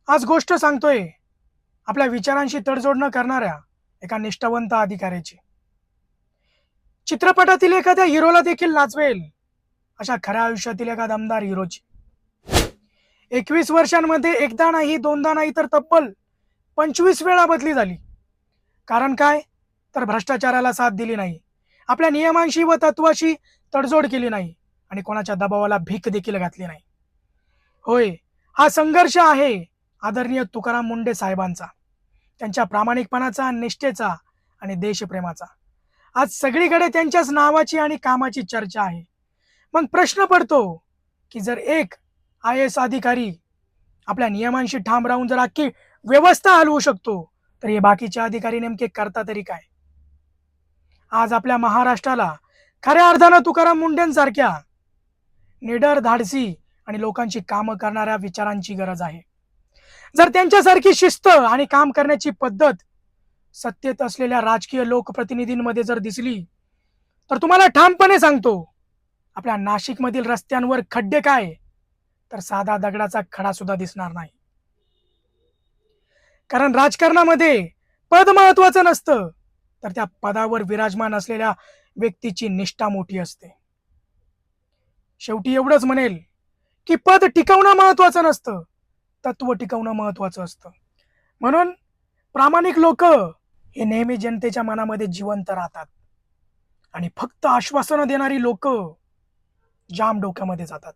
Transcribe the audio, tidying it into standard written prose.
आज गोष्ट सांगतोय आपल्या विचारांशी तडजोड न करणाऱ्या एका निष्ठावंत अधिकाऱ्याची. चित्रपटातील एखाद्या हिरोला देखील नाचवेल अशा खऱ्या आयुष्यातील एका दमदार हिरोची. 21 वर्षांमध्ये एकदा नाही, दोनदा नाही, तर तब्बल 25 वेळा बदली झाली. कारण काय? तर भ्रष्टाचाराला साथ दिली नाही, आपल्या नियमांशी व तत्वाशी तडजोड केली नाही आणि कोणाच्या दबावाला भीक देखील घातली नाही. होय, हा संघर्ष आहे आदरणीय तुकाराम मुंडे साहेबांचा, त्यांच्या प्रामाणिकपणाचा, निष्ठेचा आणि देशप्रेमाचा. आज सगळीकडे त्यांच्याच नावाची आणि कामाची चर्चा आहे. मग प्रश्न पडतो की जर एक IAS अधिकारी आपल्या नियमांशी ठाम राहून जर अख्खी व्यवस्था हलवू शकतो, तर हे बाकीचे अधिकारी नेमके करता तरी काय? आज आपल्या महाराष्ट्राला खऱ्या अर्थानं तुकाराम मुंडेंसारख्या निडर, धाडसी आणि लोकांची कामं करणाऱ्या विचारांची गरज आहे. जर त्यांच्यासारखी शिस्त आणि काम करण्याची पद्धत सत्तेत असलेल्या राजकीय लोकप्रतिनिधींमध्ये जर दिसली, तर तुम्हाला ठामपणे सांगतो, आपल्या नाशिकमधील रस्त्यांवर खड्डे काय, तर साधा दगडाचा खडा सुद्धा दिसणार नाही. कारण राजकारणामध्ये पद महत्वाचं नसतं, तर त्या पदावर विराजमान असलेल्या व्यक्तीची निष्ठा मोठी असते. शेवटी एवढंच म्हणेल की पद टिकवणं महत्वाचं नसतं, तत्व टिकवणं महत्वाचं असतं. म्हणून प्रामाणिक लोक हे नेहमी जनतेच्या मनामध्ये जिवंत राहतात आणि फक्त आश्वासनं देणारी लोक जाम डोक्यामध्ये जातात.